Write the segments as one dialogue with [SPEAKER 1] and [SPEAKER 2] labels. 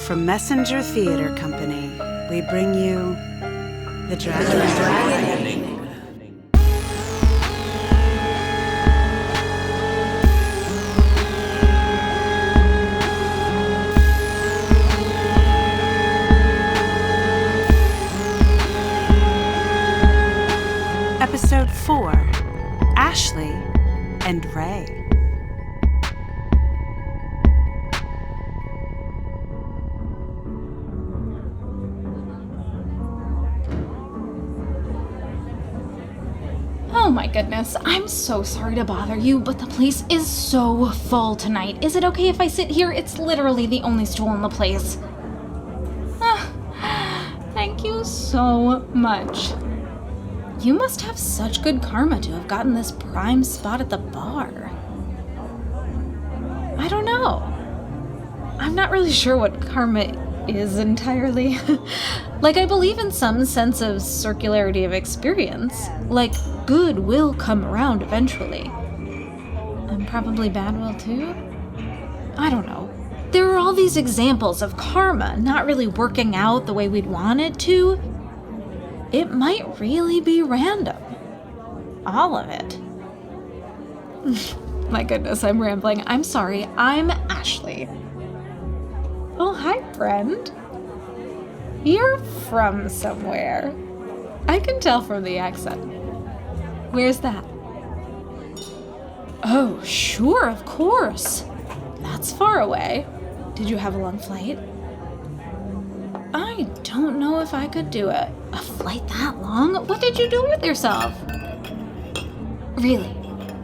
[SPEAKER 1] from Messenger Theater Company, we bring you The Dragon. Episode 4, Ashley and Ray.
[SPEAKER 2] Oh my goodness, I'm so sorry to bother you, but the place is so full tonight. Is it okay if I sit here? It's literally the only stool in the place. Thank you so much. You must have such good karma to have gotten this prime spot at the bar. I don't know. I'm not really sure what karma is entirely. Like, I believe in some sense of circularity of experience. Like, good will come around eventually. And probably bad will too? I don't know. There are all these examples of karma not really working out the way we'd want it to. It might really be random. All of it. My goodness, I'm rambling. I'm sorry. I'm Ashley. Oh, hi, friend. You're from somewhere. I can tell from the accent. Where's that? Oh, sure, of course. That's far away. Did you have a long flight? I don't know if I could do it. A flight that long? What did you do with yourself? Really?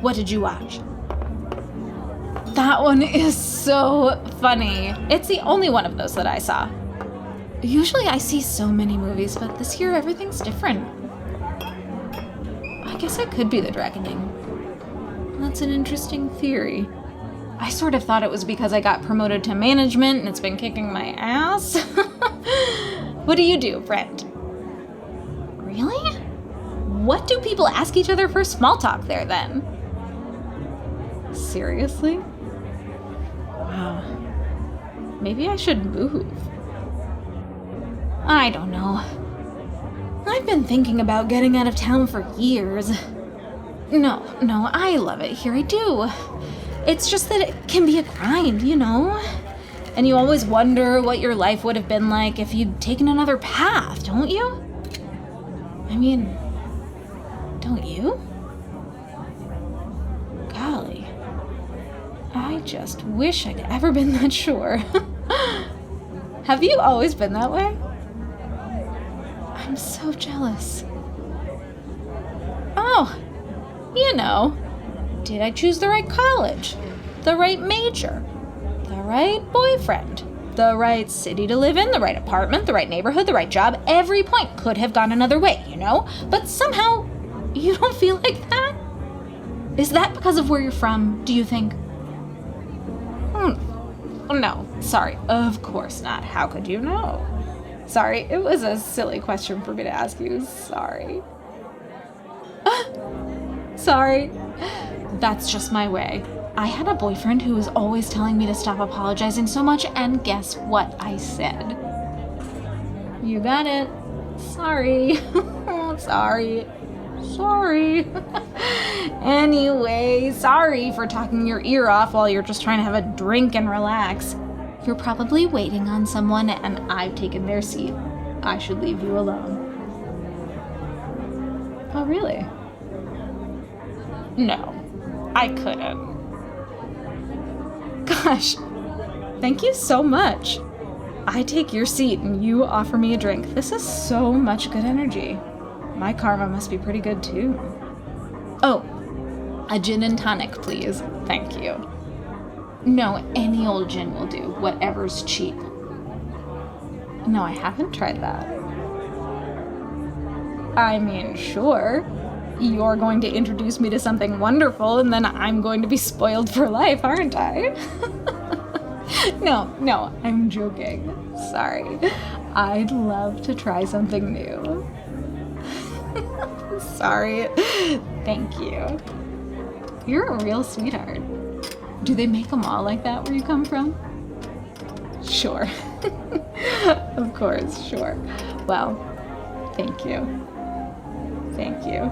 [SPEAKER 2] What did you watch? That one is so funny. It's the only one of those that I saw. Usually I see so many movies, but this year everything's different. I guess I could be the Doula-ing. That's an interesting theory. I sort of thought it was because I got promoted to management and it's been kicking my ass. What do you do, friend? Really? What do people ask each other for small talk there, then? Seriously? Wow. Maybe I should move. I don't know. I've been thinking about getting out of town for years. No, I love it here, I do. It's just that it can be a grind, you know? And you always wonder what your life would have been like if you'd taken another path, don't you? I mean, don't you? Golly. I just wish I'd ever been that sure. Have you always been that way? I'm so jealous. Oh, you know, did I choose the right college? The right major? The right boyfriend? The right city to live in? The right apartment? The right neighborhood? The right job? Every point could have gone another way, you know? But somehow, you don't feel like that? Is that because of where you're from, do you think? No, sorry, of course not. How could you know? Sorry, it was a silly question for me to ask you. Sorry. Sorry. That's just my way. I had a boyfriend who was always telling me to stop apologizing so much, and guess what I said? You got it. Sorry. Sorry. Anyway, sorry for talking your ear off while you're just trying to have a drink and relax. You're probably waiting on someone, and I've taken their seat. I should leave you alone. Oh, really? No, I couldn't. Gosh, thank you so much. I take your seat and you offer me a drink. This is so much good energy. My karma must be pretty good too. Oh, a gin and tonic, please. Thank you. No, any old gin will do, whatever's cheap. No, I haven't tried that. I mean, sure. You're going to introduce me to something wonderful, and then I'm going to be spoiled for life, aren't I? No, I'm joking. Sorry. I'd love to try something new. Sorry. Thank you. You're a real sweetheart. Do they make them all like that where you come from? Sure. Of course, sure. Well, thank you. Thank you.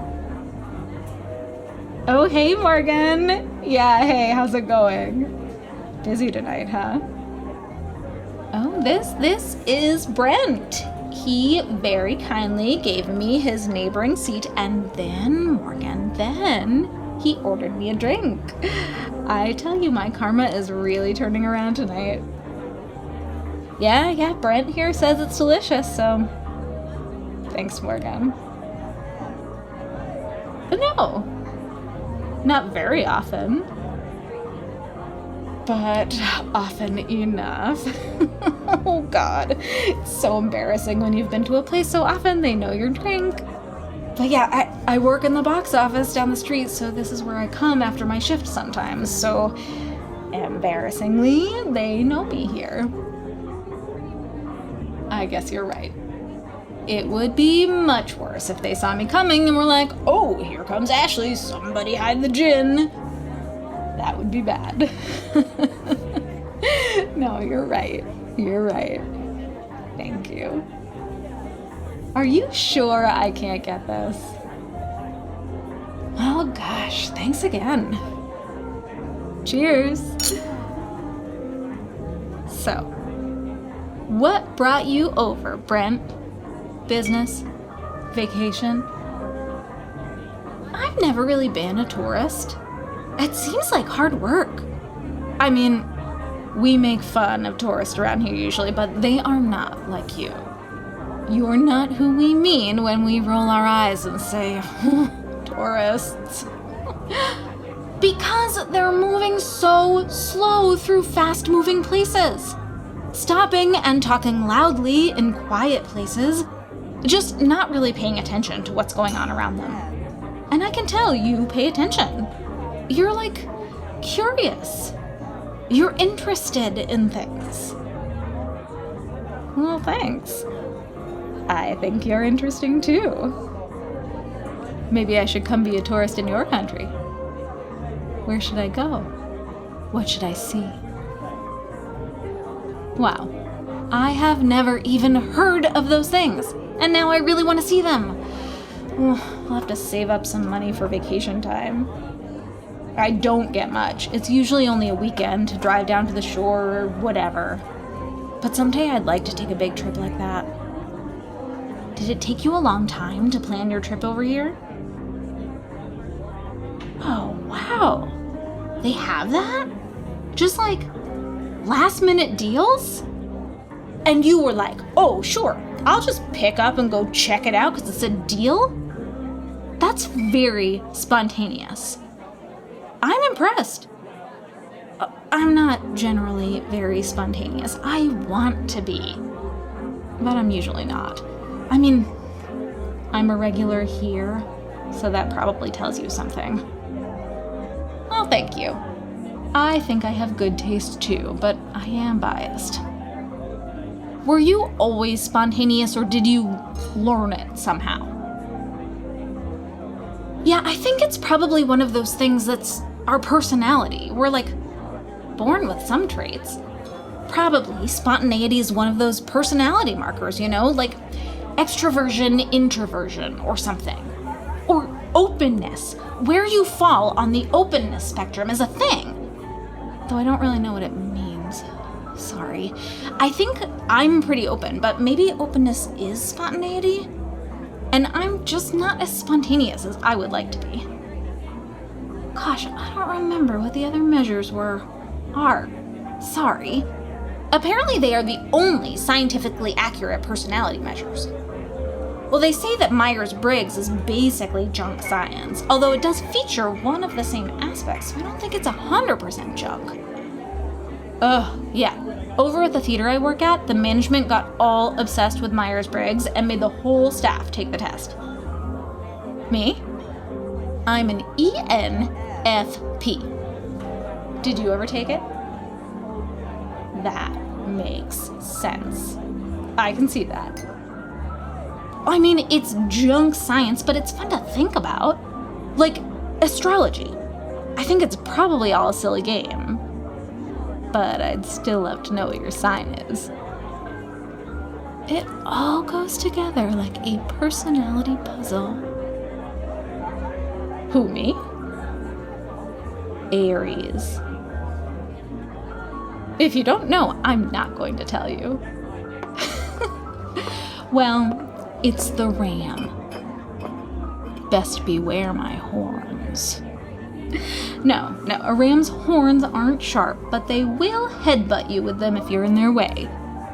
[SPEAKER 2] Oh, hey, Morgan. Yeah, hey, how's it going? Busy tonight, huh? Oh, this is Brent. He very kindly gave me his neighboring seat, and then, Morgan, he ordered me a drink. I tell you, my karma is really turning around tonight. Yeah, Brent here says it's delicious, so thanks, Morgan. But no, not very often, but often enough. Oh God, it's so embarrassing when you've been to a place so often they know your drink. But yeah, I work in the box office down the street, so this is where I come after my shift sometimes, so embarrassingly, they know me here. I guess you're right. It would be much worse if they saw me coming and were like, oh, here comes Ashley, somebody hide the gin. That would be bad. No, you're right. You're right. Thank you. Are you sure I can't get this? Oh gosh, thanks again. Cheers. So, what brought you over, Brent? Business? Vacation? I've never really been a tourist. It seems like hard work. I mean, we make fun of tourists around here usually, but they are not like you. You're not who we mean when we roll our eyes and say, tourists. Because they're moving so slow through fast-moving places. Stopping and talking loudly in quiet places, just not really paying attention to what's going on around them. And I can tell you pay attention. You're like curious. You're interested in things. Well, thanks. I think you're interesting too. Maybe I should come be a tourist in your country. Where should I go? What should I see? Wow, I have never even heard of those things, and now I really want to see them. I'll have to save up some money for vacation time. I don't get much. It's usually only a weekend to drive down to the shore or whatever. But someday I'd like to take a big trip like that. Did it take you a long time to plan your trip over here? Oh, wow. They have that? Just like last-minute deals? And you were like, oh, sure, I'll just pick up and go check it out because it's a deal? That's very spontaneous. I'm impressed. I'm not generally very spontaneous. I want to be, but I'm usually not. I mean, I'm a regular here, so that probably tells you something. Well, thank you. I think I have good taste too, but I am biased. Were you always spontaneous, or did you learn it somehow? Yeah, I think it's probably one of those things that's our personality. We're like born with some traits. Probably spontaneity is one of those personality markers, you know, like extroversion, introversion, or something. Or openness. Where you fall on the openness spectrum is a thing. Though I don't really know what it means. Sorry. I think I'm pretty open, but maybe openness is spontaneity? And I'm just not as spontaneous as I would like to be. Gosh, I don't remember what the other measures are. Sorry. Apparently they are the only scientifically accurate personality measures. Well, they say that Myers-Briggs is basically junk science, although it does feature one of the same aspects, so I don't think it's 100% junk. Yeah. Over at the theater I work at, the management got all obsessed with Myers-Briggs and made the whole staff take the test. Me? I'm an ENFP. Did you ever take it? That makes sense. I can see that. I mean, it's junk science, but it's fun to think about. Like, astrology. I think it's probably all a silly game. But I'd still love to know what your sign is. It all goes together like a personality puzzle. Who, me? Aries. If you don't know, I'm not going to tell you. Well, it's the ram. Best beware my horns. No, a ram's horns aren't sharp, but they will headbutt you with them if you're in their way.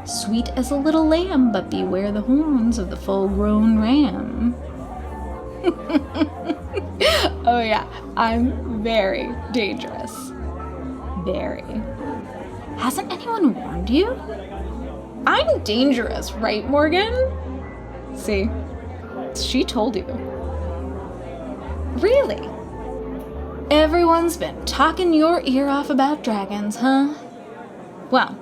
[SPEAKER 2] Sweet as a little lamb, but beware the horns of the full-grown ram. Oh yeah, I'm very dangerous. Very. Hasn't anyone warned you? I'm dangerous, right, Morgan? See, she told you. Really? Everyone's been talking your ear off about dragons, huh? Well,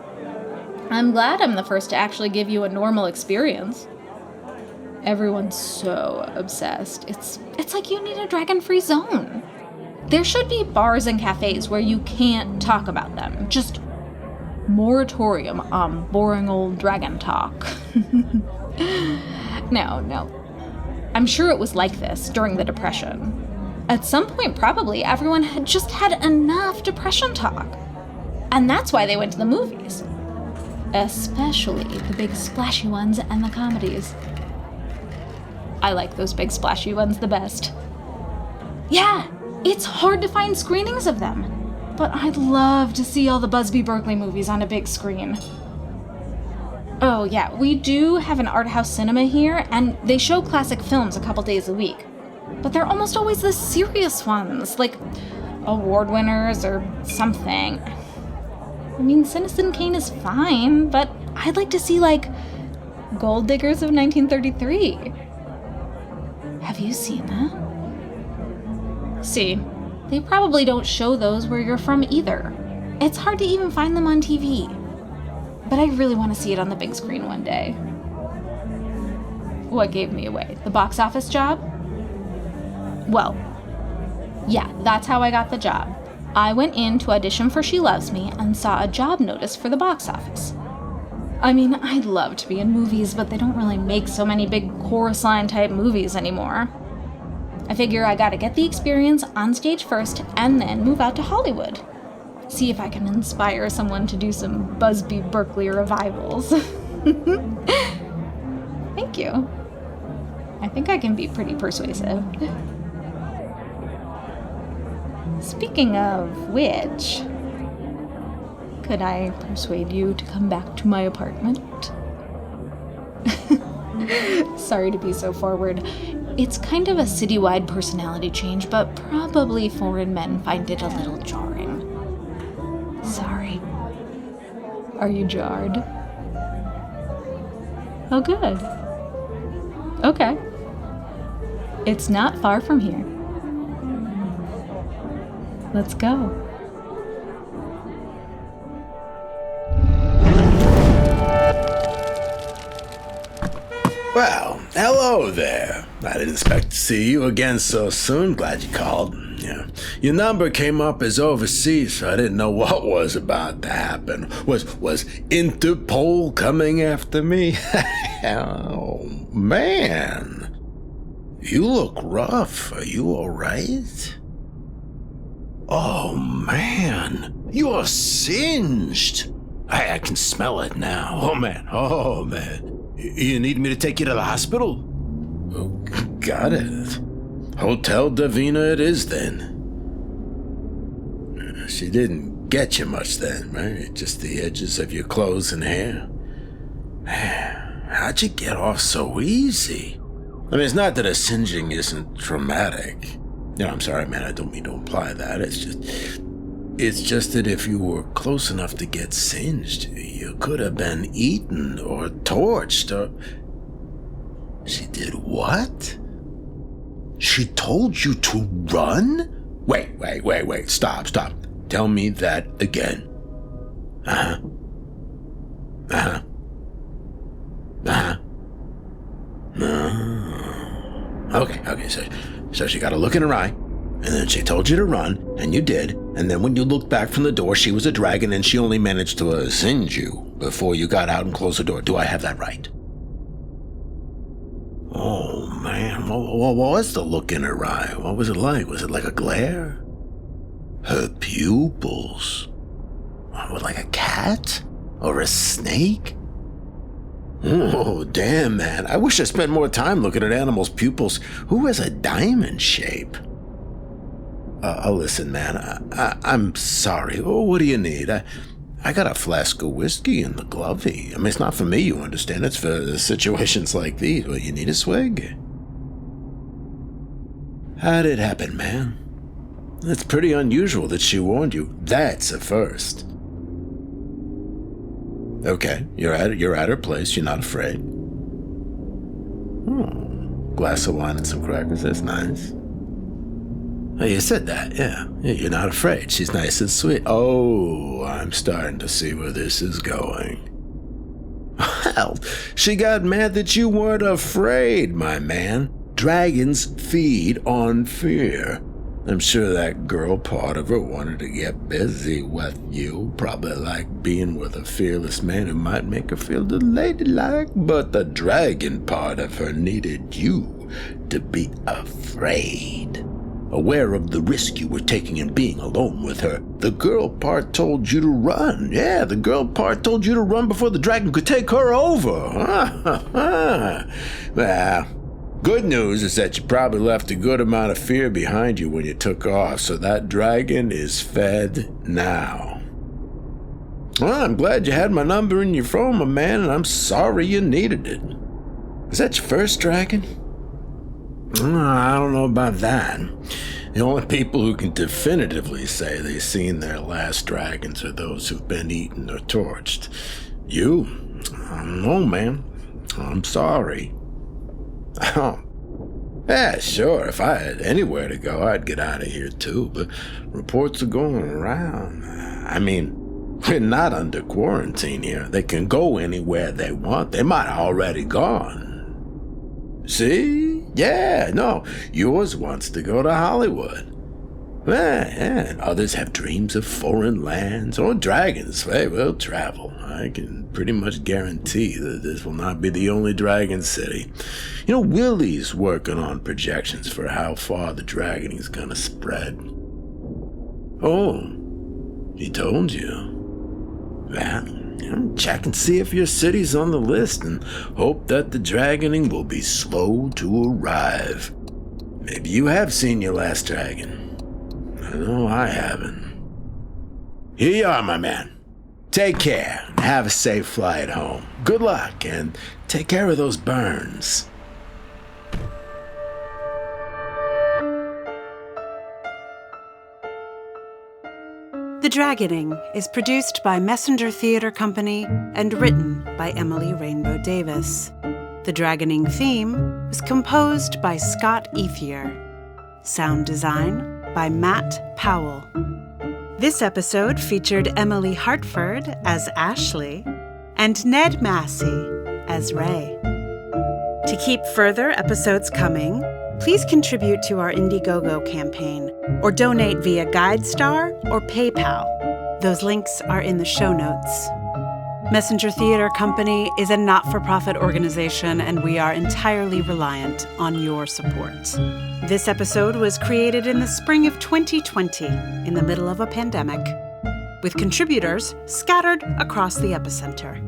[SPEAKER 2] I'm glad I'm the first to actually give you a normal experience. Everyone's so obsessed. It's like you need a dragon-free zone. There should be bars and cafes where you can't talk about them. Just moratorium on boring old dragon talk. No. I'm sure it was like this during the Depression. At some point, probably, everyone had just had enough Depression talk. And that's why they went to the movies. Especially the big splashy ones and the comedies. I like those big splashy ones the best. Yeah, it's hard to find screenings of them. But I'd love to see all the Busby Berkeley movies on a big screen. Oh yeah, we do have an art house cinema here, and they show classic films a couple days a week. But they're almost always the serious ones, like award winners or something. I mean, Citizen Kane is fine, but I'd like to see, like, Gold Diggers of 1933. Have you seen that? See, they probably don't show those where you're from either. It's hard to even find them on TV. But I really want to see it on the big screen one day. What gave me away? The box office job? Well, yeah, that's how I got the job. I went in to audition for She Loves Me and saw a job notice for the box office. I mean, I'd love to be in movies, but they don't really make so many big chorus line type movies anymore. I figure I gotta get the experience on stage first and then move out to Hollywood. See if I can inspire someone to do some Busby Berkeley revivals. Thank you. I think I can be pretty persuasive. Speaking of which, could I persuade you to come back to my apartment? Sorry to be so forward. It's kind of a citywide personality change, but probably foreign men find it a little jarring. Sorry. Are you jarred? Oh, good. Okay. It's not far from here. Let's go.
[SPEAKER 3] Well, hello there. I didn't expect to see you again so soon. Glad you called. Yeah. Your number came up as overseas, so I didn't know what was about to happen. Was Interpol coming after me? Oh, man. You look rough. Are you all right? Oh, man. You're singed. I can smell it now. Oh, man. You need me to take you to the hospital? Oh, got it. Hotel Davina it is, then. She didn't get you much then, right? Just the edges of your clothes and hair. How'd you get off so easy? I mean, it's not that a singeing isn't traumatic. I'm sorry, man, I don't mean to imply that. It's just that if you were close enough to get singed, you could have been eaten or torched or... She did what? She told you to run? Wait. Stop. Tell me that again. Okay, so she got a look in her eye, and then she told you to run, and you did, and then when you looked back from the door, she was a dragon, and she only managed to singe you before you got out and closed the door. Do I have that right? Oh, man. What was the look in her eye? What was it like? Was it like a glare? Her pupils. What, like a cat? Or a snake? Oh, damn, man. I wish I spent more time looking at animals' pupils. Who has a diamond shape? Listen, man, I'm sorry. Oh, what do you need? I got a flask of whiskey in the glovey. I mean, it's not for me, you understand. It's for situations like these. Well, you need a swig. How'd it happen, man? It's pretty unusual that she warned you. That's a first. Okay, you're at her place. You're not afraid. Glass of wine and some crackers. That's nice. Oh, you said that, yeah. You're not afraid. She's nice and sweet. Oh, I'm starting to see where this is going. Well, she got mad that you weren't afraid, my man. Dragons feed on fear. I'm sure that girl part of her wanted to get busy with you, probably like being with a fearless man who might make her feel ladylike, but the dragon part of her needed you to be afraid. Aware of the risk you were taking in being alone with her, the girl part told you to run. Yeah, the girl part told you to run before the dragon could take her over. Well, good news is that you probably left a good amount of fear behind you when you took off, so that dragon is fed now. Well, I'm glad you had my number in your phone, my man, and I'm sorry you needed it. Is that your first dragon? I don't know about that. The only people who can definitively say they've seen their last dragons are those who've been eaten or torched. You? I don't know, man. I'm sorry. Oh. Yeah, sure, if I had anywhere to go, I'd get out of here too, but reports are going around. I mean, we're not under quarantine here. They can go anywhere they want. They might have already gone. See? Yeah, no, yours wants to go to Hollywood. Yeah, and others have dreams of foreign lands or dragons. They will travel. I can pretty much guarantee that this will not be the only dragon city. You know, Willie's working on projections for how far the dragoning is gonna spread. Oh, he told you. Well, check and see if your city's on the list and hope that the dragoning will be slow to arrive. Maybe you have seen your last dragon. I know I haven't. Here you are, my man. Take care and have a safe flight home. Good luck and take care of those burns.
[SPEAKER 1] The Dragoning is produced by Messenger Theater Company and written by Emily Rainbow Davis. The Dragoning theme was composed by Scott Ethier. Sound design by Matt Powell. This episode featured Emily Hartford as Ashley and Ned Massey as Ray. To keep further episodes coming, please contribute to our Indiegogo campaign or donate via GuideStar or PayPal. Those links are in the show notes. Messenger Theater Company is a not-for-profit organization, and we are entirely reliant on your support. This episode was created in the spring of 2020, in the middle of a pandemic, with contributors scattered across the epicenter.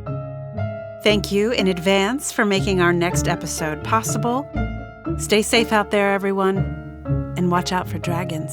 [SPEAKER 1] Thank you in advance for making our next episode possible. Stay safe out there, everyone, and watch out for dragons.